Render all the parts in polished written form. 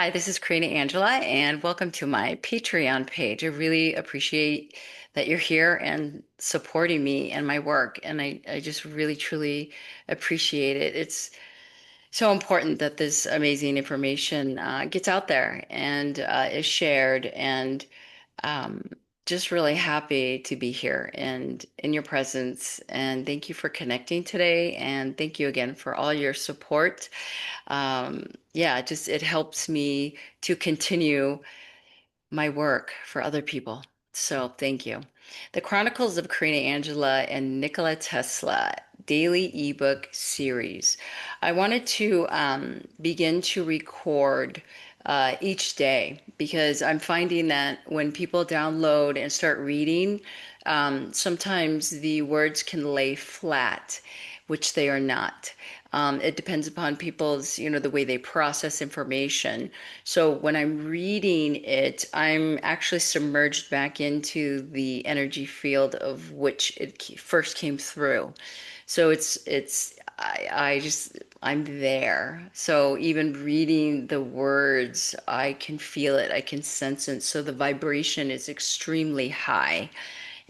Hi, this is Corina Angela, and welcome to my Patreon page. I really appreciate that you're here and supporting me and my work, and I just really, truly appreciate it. It's so important that this amazing information gets out there and is shared, and um, just really happy to be here and in your presence. And thank you for connecting today, and thank you again for all your support. Yeah, just it helps me to continue my work for other people. So thank you. The Chronicles of Corina Angela and Nikola Tesla daily ebook series. I wanted to begin to record each day because I'm finding that when people download and start reading, sometimes the words can lay flat, which they are not. It depends upon people's, the way they process information. So when I'm reading it, I'm actually submerged back into the energy field of which it first came through. So I'm there. So even reading the words, I can feel it, I can sense it. So the vibration is extremely high,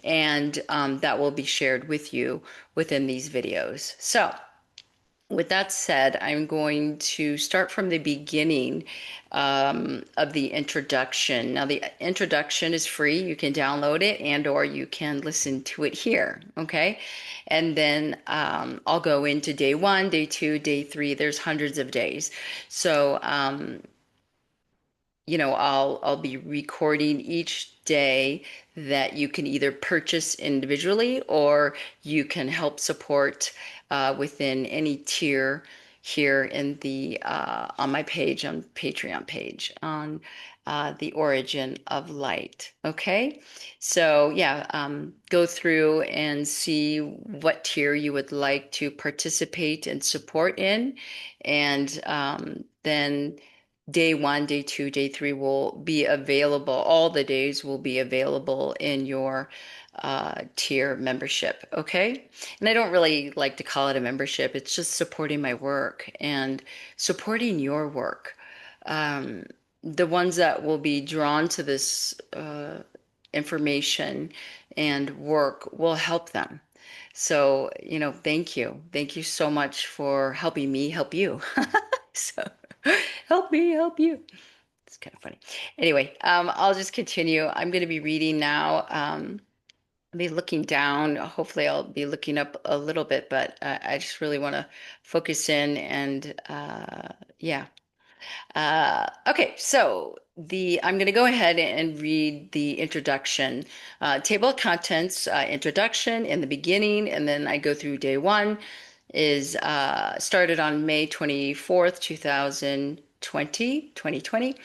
and that will be shared with you within these videos. So with that said, I'm going to start from the beginning of the introduction. Now, the introduction is free. You can download it and or you can listen to it here, okay? And then I'll go into day one, day two, day three. There's hundreds of days. So I'll be recording each day that you can either purchase individually or you can help support within any tier here in the on my page on Patreon page on the origin of light. Okay, so yeah, go through and see what tier you would like to participate and support in, and then day one, day two, day three will be available. All the days will be available in your tier membership. Okay. And I don't really like to call it a membership. It's just supporting my work and supporting your work. Um, the ones that will be drawn to this information and work will help them. So, thank you. Thank you so much for helping me help you. So help me help you. It's kind of funny. Anyway, I'll just continue. I'm going to be reading now. I'll be looking down. Hopefully, I'll be looking up a little bit, but I just really want to focus in and yeah. Okay, so I'm going to go ahead and read the introduction. Table of contents, introduction in the beginning, and then I go through day one. Is started on May 24th, 2020,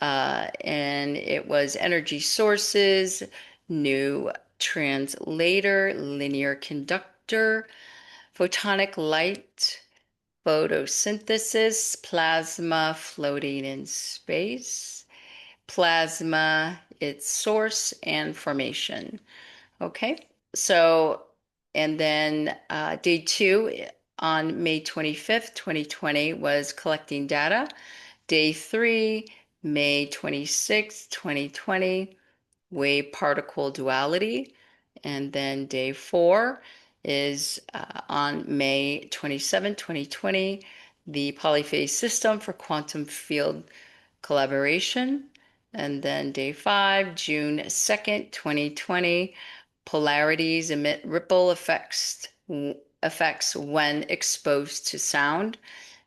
and it was energy sources, new translator, linear conductor, photonic light, photosynthesis, plasma floating in space, plasma, its source and formation. Okay, so, and then day two on May 25th, 2020 was collecting data. Day three, May 26th, 2020, wave particle duality. And then day four is on May 27, 2020, the polyphase system for quantum field collaboration. And then day five, June 2nd, 2020, polarities emit ripple effects when exposed to sound.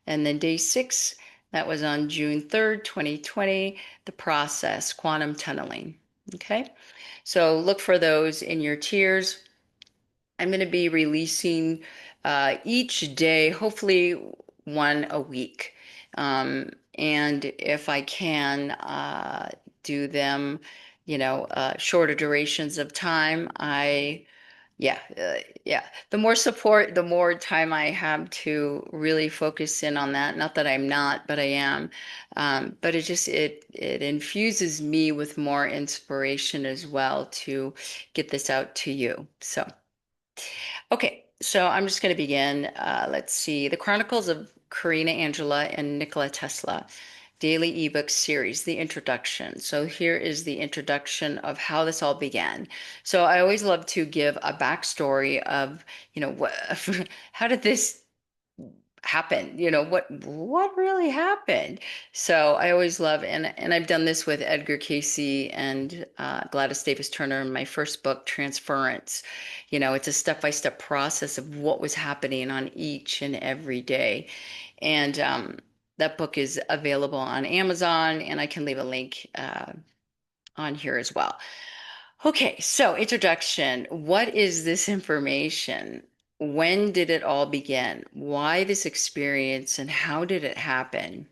And then day six, that was on June 3rd, 2020, the process, quantum tunneling. Okay, so look for those in your tiers. I'm going to be releasing each day, hopefully one a week. And if I can do them, shorter durations of time, yeah, yeah. The more support, the more time I have to really focus in on that. Not that I'm not, but I am. But it infuses me with more inspiration as well to get this out to you. So, okay. So I'm just going to begin. Let's see. The Chronicles of Corina Angela and Nikola Tesla. daily ebook series, the introduction. So here is the introduction of how this all began. So I always love to give a backstory of, what, how did this happen? What really happened? So I always love, and I've done this with Edgar Casey and Gladys Davis Turner in my first book, Transference. It's a step-by-step process of what was happening on each and every day. And that book is available on Amazon, and I can leave a link on here as well. Okay, so introduction. What is this information? When did it all begin? Why this experience and how did it happen?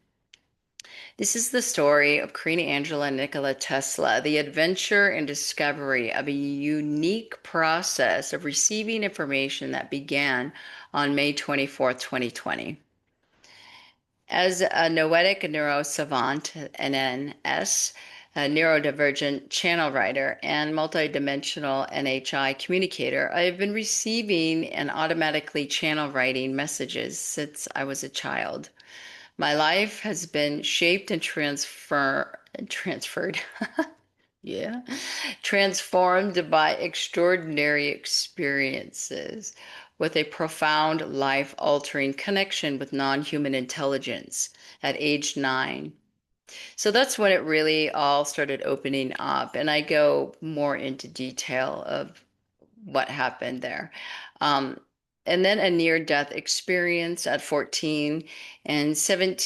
This is the story of Corina Angela and Nikola Tesla, the adventure and discovery of a unique process of receiving information that began on May 24th, 2020. As a noetic neurosavant, NNS, a neurodivergent channel writer, and multidimensional NHI communicator, I have been receiving and automatically channel writing messages since I was a child. My life has been shaped and transferred. Yeah. Transformed by extraordinary experiences with a profound life-altering connection with non-human intelligence at age 9. So that's when it really all started opening up, and I go more into detail of what happened there. Um, and then a near-death experience at 14 and 7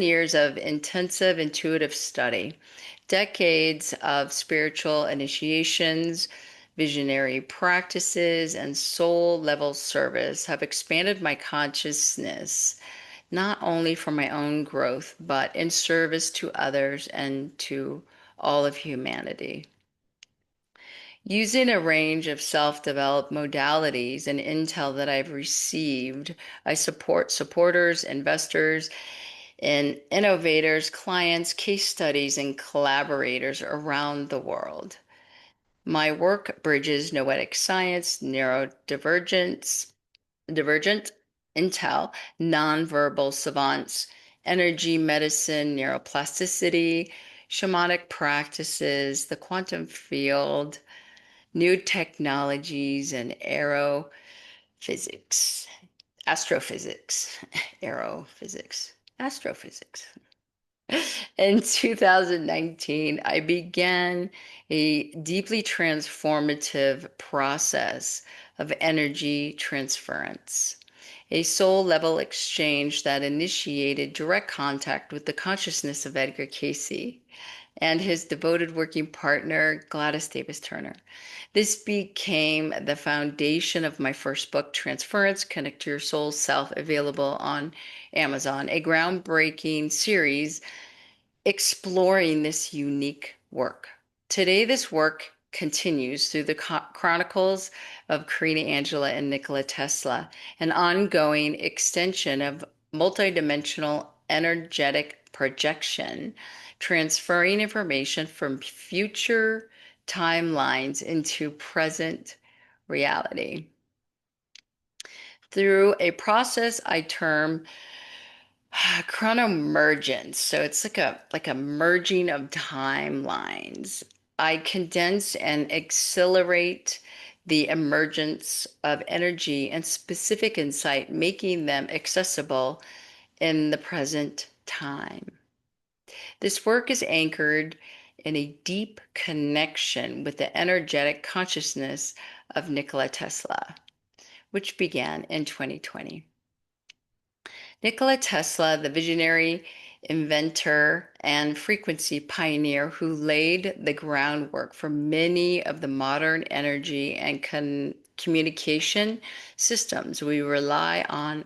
years of intensive intuitive study, decades of spiritual initiations, visionary practices, and soul level service have expanded my consciousness, not only for my own growth, but in service to others and to all of humanity. Using a range of self-developed modalities and intel that I've received, I support supporters, investors, and innovators, clients, case studies, and collaborators around the world. My work bridges noetic science, divergent intel, nonverbal savants, energy medicine, neuroplasticity, shamanic practices, the quantum field, new technologies, and astrophysics, astrophysics. In 2019, I began a deeply transformative process of energy transference, a soul level exchange that initiated direct contact with the consciousness of Edgar Casey and his devoted working partner, Gladys Davis Turner. This became the foundation of my first book, Transference, Connect to Your Soul Self, available on Amazon, a groundbreaking series exploring this unique work. Today, this work continues through the Chronicles of Corina Angela and Nikola Tesla, an ongoing extension of multidimensional energetic projection, transferring information from future timelines into present reality. Through a process I term chronomergence. So it's like a merging of timelines. I condense and accelerate the emergence of energy and specific insight, making them accessible in the present time. This work is anchored in a deep connection with the energetic consciousness of Nikola Tesla, which began in 2020. Nikola Tesla, the visionary inventor and frequency pioneer who laid the groundwork for many of the modern energy and communication systems we rely on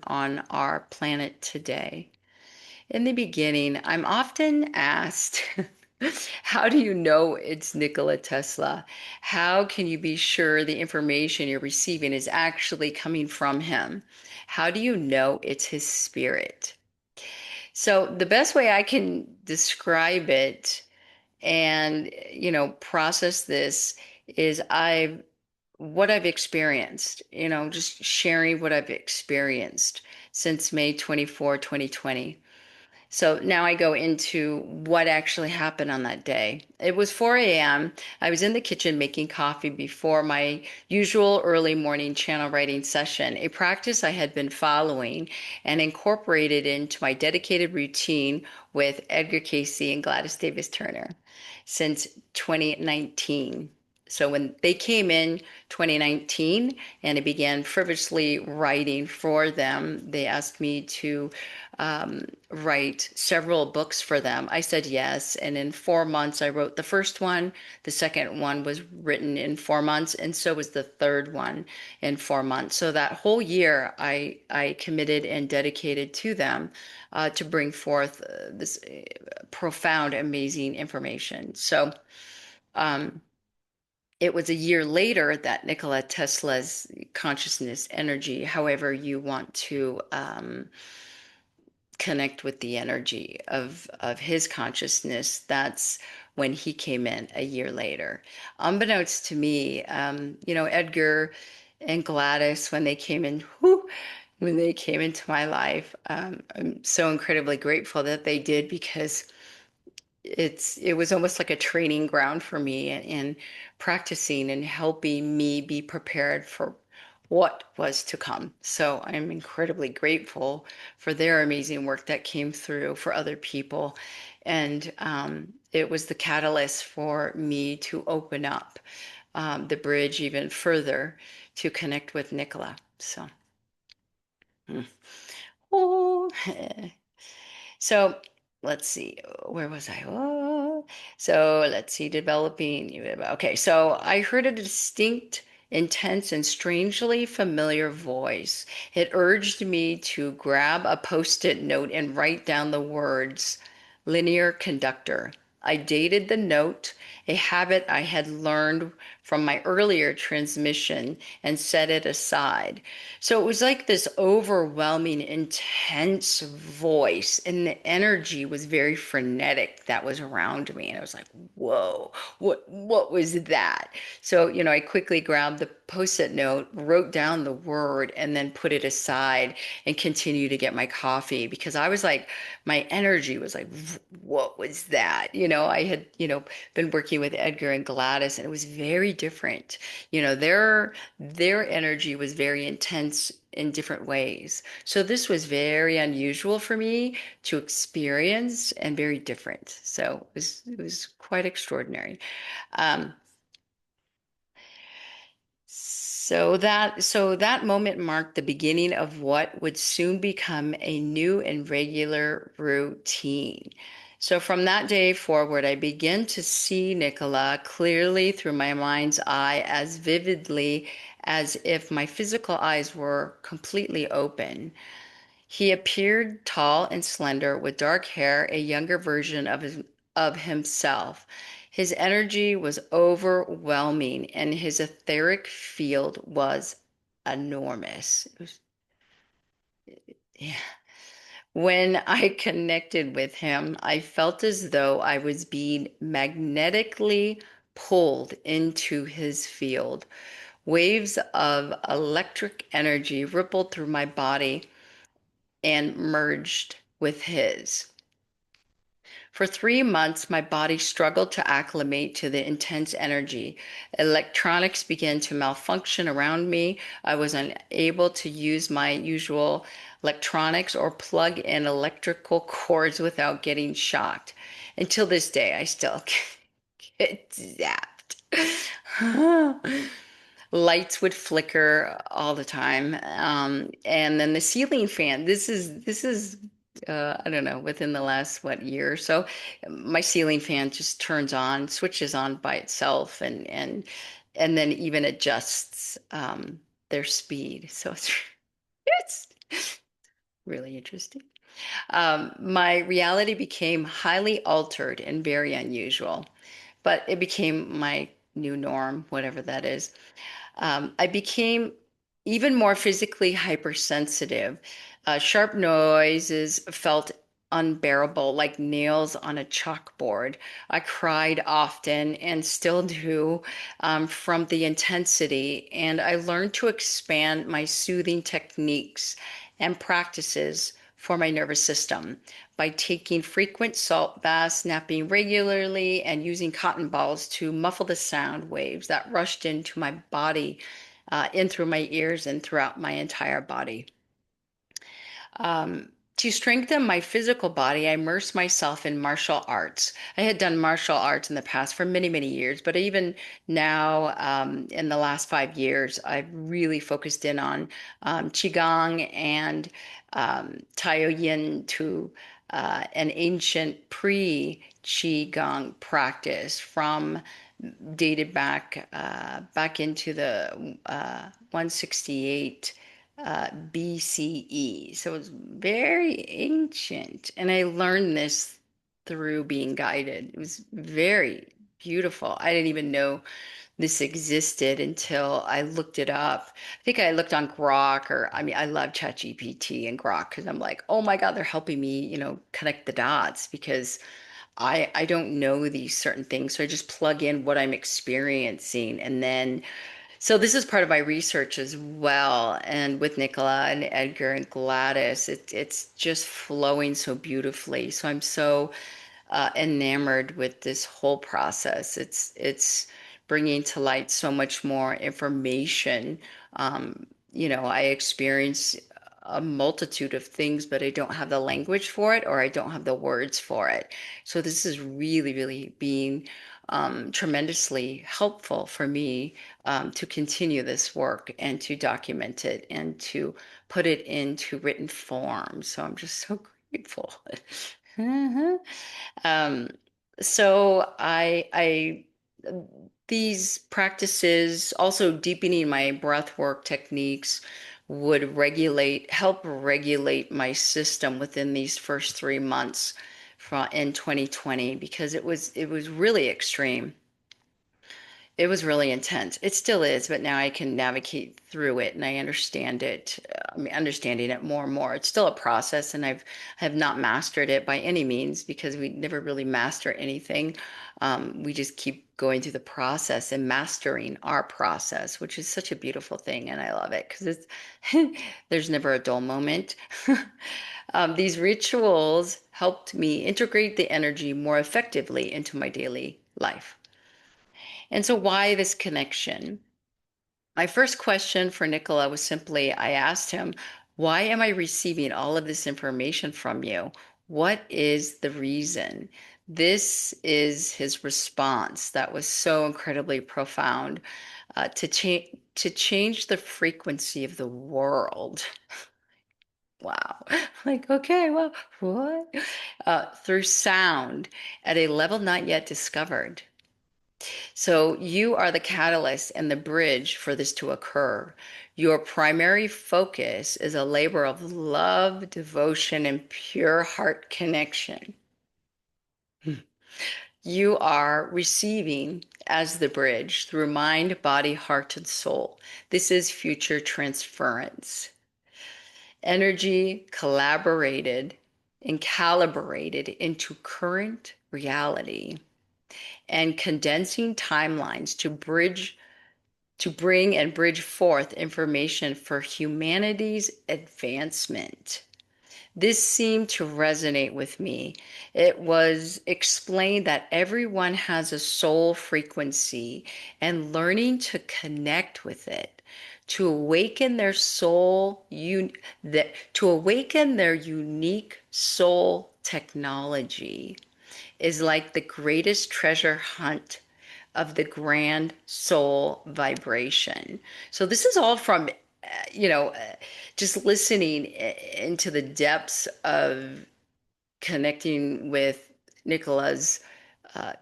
our planet today. In the beginning, I'm often asked, how do you know it's Nikola Tesla? How can you be sure the information you're receiving is actually coming from him? How do you know it's his spirit? So the best way I can describe it and, process this is what I've experienced, just sharing what I've experienced since May 24, 2020. So now I go into what actually happened on that day. It was 4 a.m. I was in the kitchen making coffee before my usual early morning channel writing session, a practice I had been following and incorporated into my dedicated routine with Edgar Casey and Gladys Davis Turner since 2019. So when they came in 2019 and I began frivolously writing for them, they asked me to write several books for them. I said yes. And in 4 months, I wrote the first one. The second one was written in 4 months, and so was the third one in 4 months. So that whole year, I committed and dedicated to them to bring forth this profound, amazing information. So um, it was a year later that Nikola Tesla's consciousness energy, however you want to connect with the energy of his consciousness, that's when he came in a year later. Unbeknownst to me, Edgar and Gladys, when they came in, whew, when they came into my life, I'm so incredibly grateful that they did, because it was almost like a training ground for me in practicing and helping me be prepared for what was to come. So I'm incredibly grateful for their amazing work that came through for other people. And it was the catalyst for me to open up the bridge even further to connect with Nicola. So, mm. Oh, so let's see, where was I? Oh, so let's see, developing. Okay, so I heard a distinct, intense, and strangely familiar voice. It urged me to grab a post-it note and write down the words linear conductor. I dated the note, a habit I had learned from my earlier transmission, and set it aside. So it was like this overwhelming, intense voice, and the energy was very frenetic that was around me. And I was like, whoa, what was that? So, I quickly grabbed the post-it note, wrote down the word, and then put it aside and continued to get my coffee, because I was like, my energy was like, what was that? I had, been working with Edgar and Gladys, and it was very different. Their energy was very intense in different ways. So this was very unusual for me to experience and very different. So it was quite extraordinary. Um, so that moment marked the beginning of what would soon become a new and regular routine. So from that day forward, I began to see Nicola clearly through my mind's eye, as vividly as if my physical eyes were completely open. He appeared tall and slender, with dark hair, a younger version of himself. His energy was overwhelming, and his etheric field was enormous. Yeah. When I connected with him, I felt as though I was being magnetically pulled into his field. Waves of electric energy rippled through my body and merged with his. For 3 months, my body struggled to acclimate to the intense energy. Electronics began to malfunction around me. I was unable to use my usual electronics or plug in electrical cords without getting shocked. Until this day, I still get zapped. Lights would flicker all the time. And then the ceiling fan, this is I don't know, within the last year or so, my ceiling fan just turns on, switches on by itself, and then even adjusts their speed. So it's really interesting. My reality became highly altered and very unusual, but it became my new norm, whatever that is. I became even more physically hypersensitive. Sharp noises felt unbearable, like nails on a chalkboard. I cried often and still do from the intensity, and I learned to expand my soothing techniques and practices for my nervous system by taking frequent salt baths, napping regularly, and using cotton balls to muffle the sound waves that rushed into my body, in through my ears and throughout my entire body. To strengthen my physical body, I immersed myself in martial arts. I had done martial arts in the past for many, many years, but even now, in the last 5 years, I've really focused in on Qigong and Tao Yin to an ancient pre-Qigong practice from dated back into the 168 BCE. So it's very ancient. And I learned this through being guided. It was very beautiful. I didn't even know this existed until I looked it up. I think I looked on Grok, or I mean, I love ChatGPT and Grok because I'm like, oh my God, they're helping me, connect the dots because I don't know these certain things. So I just plug in what I'm experiencing and then so this is part of my research as well, and with Nicola and Edgar and Gladys, it's just flowing so beautifully. So I'm so enamored with this whole process. It's bringing to light so much more information. I experience a multitude of things, but I don't have the language for it, or I don't have the words for it. So this is really, really being tremendously helpful for me to continue this work and to document it and to put it into written form. So I'm just so grateful. Um, so these practices, also deepening my breath work techniques, would help regulate my system within these first 3 months in 2020 because it was really extreme. It was really intense. It still is, but now I can navigate through it and I understand it. I mean, understanding it more and more. It's still a process, and I have not mastered it by any means because we never really master anything. We just keep going through the process and mastering our process, which is such a beautiful thing, and I love it because there's never a dull moment. These rituals helped me integrate the energy more effectively into my daily life. And so, why this connection? My first question for Nicola was simply I asked him, why am I receiving all of this information from you? What is the reason? This is his response that was so incredibly profound to change the frequency of the world. Wow. Like, okay, well, what? Through sound at a level not yet discovered. So you are the catalyst and the bridge for this to occur. Your primary focus is a labor of love, devotion, and pure heart connection. You are receiving as the bridge through mind, body, heart, and soul. This is future transference. Energy collaborated and calibrated into current reality and condensing timelines to bring and bridge forth information for humanity's advancement. This seemed to resonate with me. It was explained that everyone has a soul frequency and learning to connect with it, to awaken their to awaken their unique soul technology is like the greatest treasure hunt of the grand soul vibration. So this is all from, you know, uh, just listening into the depths of connecting with Nicola's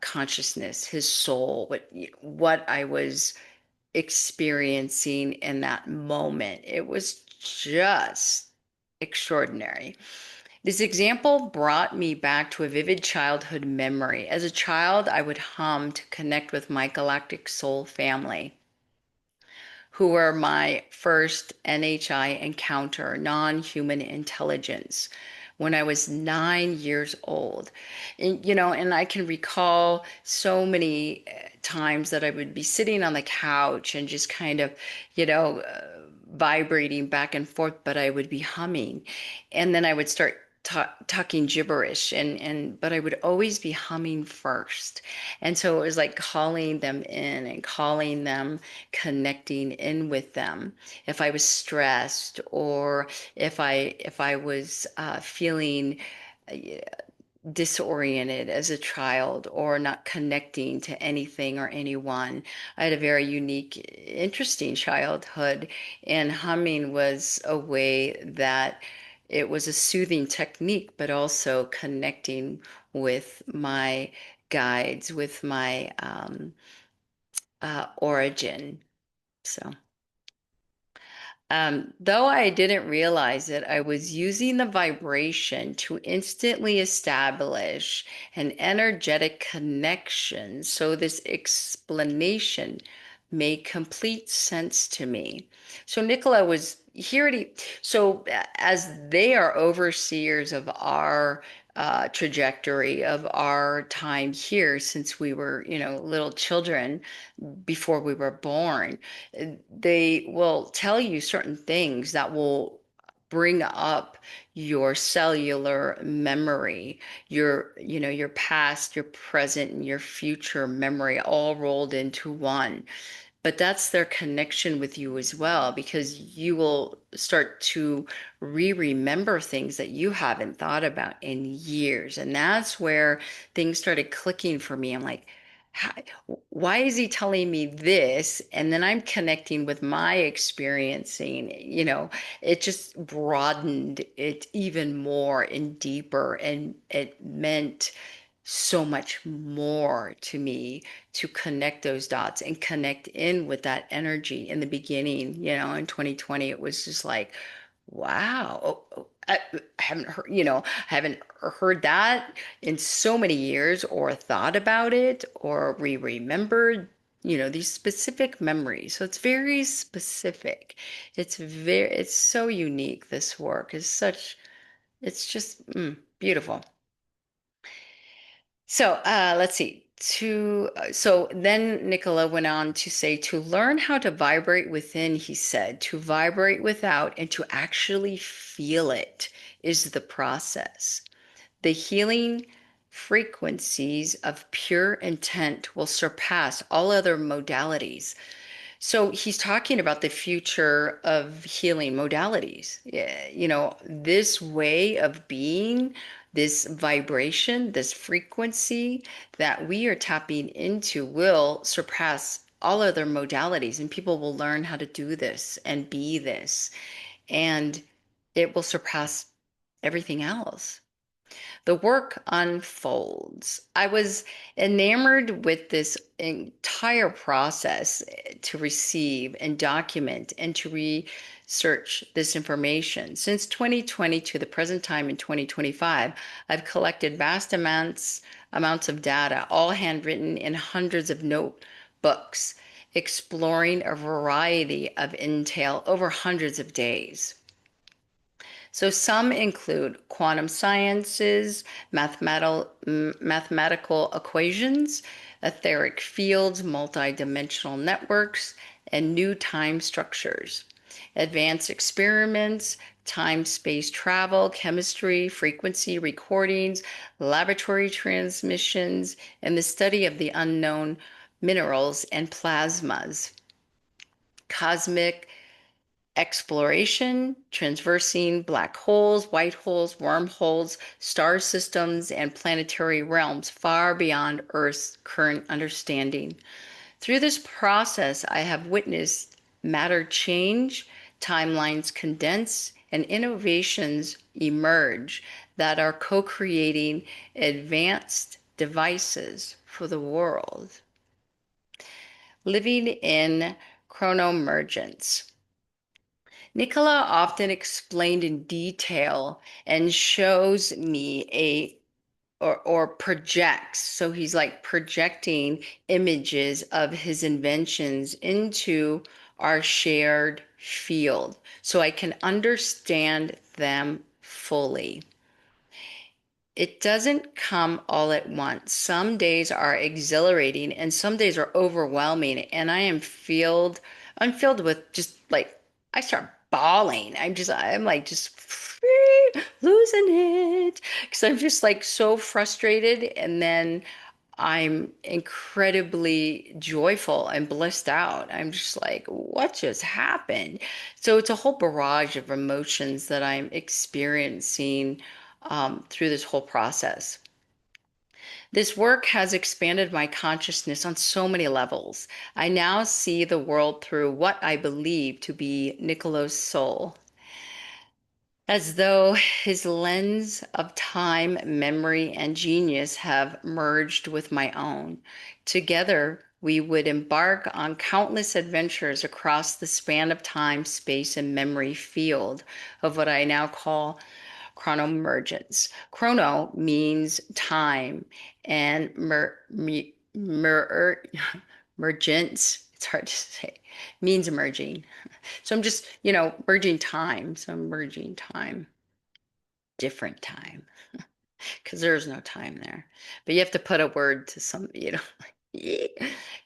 consciousness, his soul, what I was experiencing in that moment. It was just extraordinary. This example brought me back to a vivid childhood memory. As a child, I would hum to connect with my galactic soul family, who were my first NHI encounter, non-human intelligence, when I was 9 years old. And I can recall so many times that I would be sitting on the couch and just kind of, you know, vibrating back and forth, but I would be humming. And then I would start talking gibberish but I would always be humming first. And so it was like calling them in and calling them, connecting in with them. If I was stressed or if I was feeling disoriented as a child or not connecting to anything or anyone. I had a very unique, interesting childhood, and humming was a way that it was a soothing technique, but also connecting with my guides, with my origin. So. Though I didn't realize it, I was using the vibration to instantly establish an energetic connection. So this explanation made complete sense to me. So Nicola was here to, so as they are overseers of our trajectory of our time here since we were, little children before we were born, they will tell you certain things that will bring up your cellular memory, your past, your present, and your future memory all rolled into one. But that's their connection with you as well, because you will start to remember things that you haven't thought about in years. And that's where things started clicking for me. I'm like, "How- why is he telling me this?" And then I'm connecting with my experiencing, it just broadened it even more and deeper. And it meant so much more to me to connect those dots and connect in with that energy in the beginning. In 2020, it was just like, wow. I haven't heard, I haven't heard that in so many years or thought about it or remembered, these specific memories. So it's very specific. It's so unique. This work is it's just beautiful. So let's see. So then Nicola went on to say, to learn how to vibrate within, he said, to vibrate without and to actually feel it is the process. The healing frequencies of pure intent will surpass all other modalities. So he's talking about the future of healing modalities. Yeah, this way of being, this vibration, this frequency that we are tapping into will surpass all other modalities, and people will learn how to do this and be this, and it will surpass everything else. The work unfolds. I was enamored with this entire process to receive and document and to research this information. Since 2020 to the present time in 2025, I've collected vast amounts of data, all handwritten in hundreds of notebooks, exploring a variety of intel over hundreds of days. So some include quantum sciences, mathematical equations, etheric fields, multidimensional networks, and new time structures. Advanced experiments, time-space travel, chemistry, frequency recordings, laboratory transmissions, and the study of the unknown minerals and plasmas. Cosmic exploration, traversing black holes, white holes, wormholes, star systems, and planetary realms far beyond Earth's current understanding. Through this process, I have witnessed matter change, timelines condense, and innovations emerge that are co-creating advanced devices for the world. Living in chronomergence. Nicola often explained in detail and shows me or projects. So he's like projecting images of his inventions into our shared field so I can understand them fully. It doesn't come all at once. Some days are exhilarating and some days are overwhelming, and I'm filled with just like I start bawling. I'm like just losing it because I'm just like so frustrated. And then I'm incredibly joyful and blissed out. I'm just like, what just happened? So it's a whole barrage of emotions that I'm experiencing through this whole process. This work has expanded my consciousness on so many levels. I now see the world through what I believe to be Nicolo's soul, as though his lens of time, memory, and genius have merged with my own. Together, we would embark on countless adventures across the span of time, space, and memory field of what I now call chronomergence. Chrono means time, and mergence, it's hard to say, means merging. So I'm just, merging time. So I'm merging time, different time, because there's no time there. But you have to put a word to some,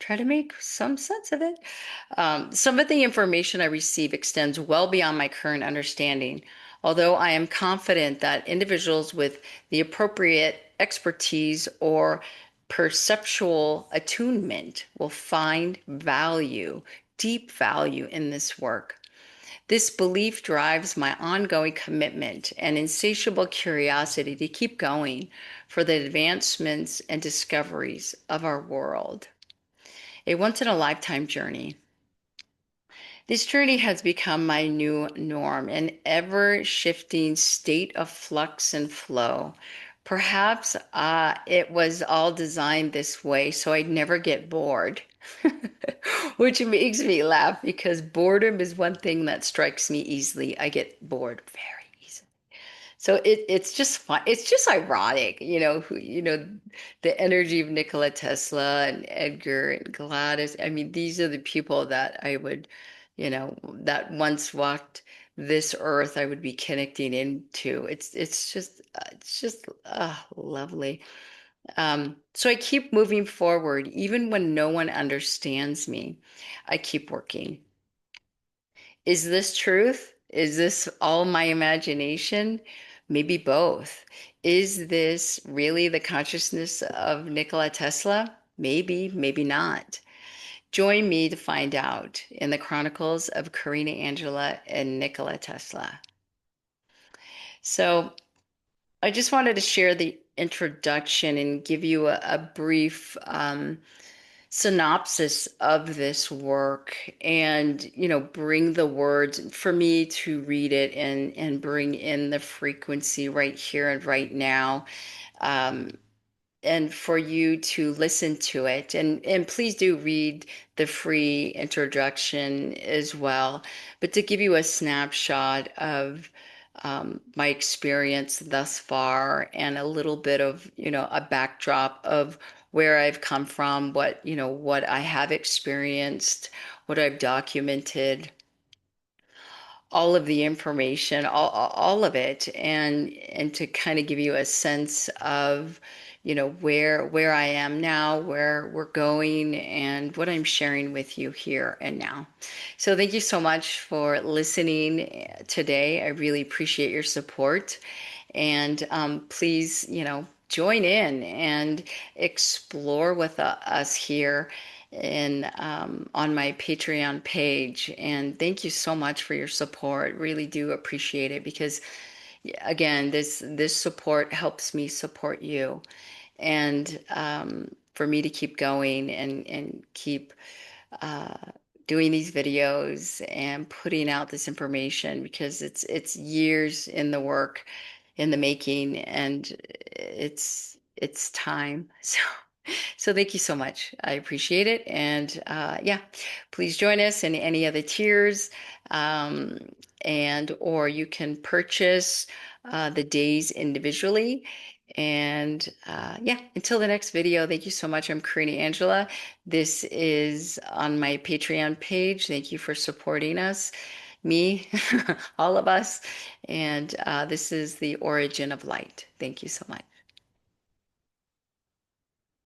try to make some sense of it. Some of the information I receive extends well beyond my current understanding, although I am confident that individuals with the appropriate expertise or perceptual attunement will find value, deep value in this work. This belief drives my ongoing commitment and insatiable curiosity to keep going for the advancements and discoveries of our world. A once in a lifetime journey. This journey has become my new norm, an ever shifting state of flux and flow. Perhaps it was all designed this way so I'd never get bored, which makes me laugh because boredom is one thing that strikes me easily. I get bored very easily. So it's just fun. It's just ironic, the energy of Nikola Tesla and Edgar and Gladys. I mean, these are the people that I would, that once walked this earth, I would be connecting into. It's just lovely. So I keep moving forward, even when no one understands me. I keep working. Is this truth? Is this all my imagination? Maybe both. Is this really the consciousness of Nikola Tesla? Maybe, maybe not. Join me to find out in the Chronicles of Corina Angela and Nikola Tesla. So I just wanted to share the introduction and give you a brief synopsis of this work and bring the words for me to read it and bring in the frequency right here and right now, um, and for you to listen to it, and please do read the free introduction as well, but to give you a snapshot of my experience thus far and a little bit of a backdrop of where I've come from, what I have experienced, what I've documented, all of the information, all of it, and to kind of give you a sense of, where I am now, where we're going, and what I'm sharing with you here and now. So thank you so much for listening today. I really appreciate your support. And please, join in and explore with us here in on my Patreon page. And thank you so much for your support. Really do appreciate it because, again, this support helps me support you, and for me to keep going and keep uh, doing these videos and putting out this information because it's years in the work, in the making, and it's time. So thank you so much. I appreciate it. And yeah, please join us in any other tiers. Um, and or you can purchase the days individually. And yeah, until the next video, thank you so much. I'm Corina Angela. This is on my Patreon page. Thank you for supporting us, me, all of us. And this is the origin of light. Thank you so much.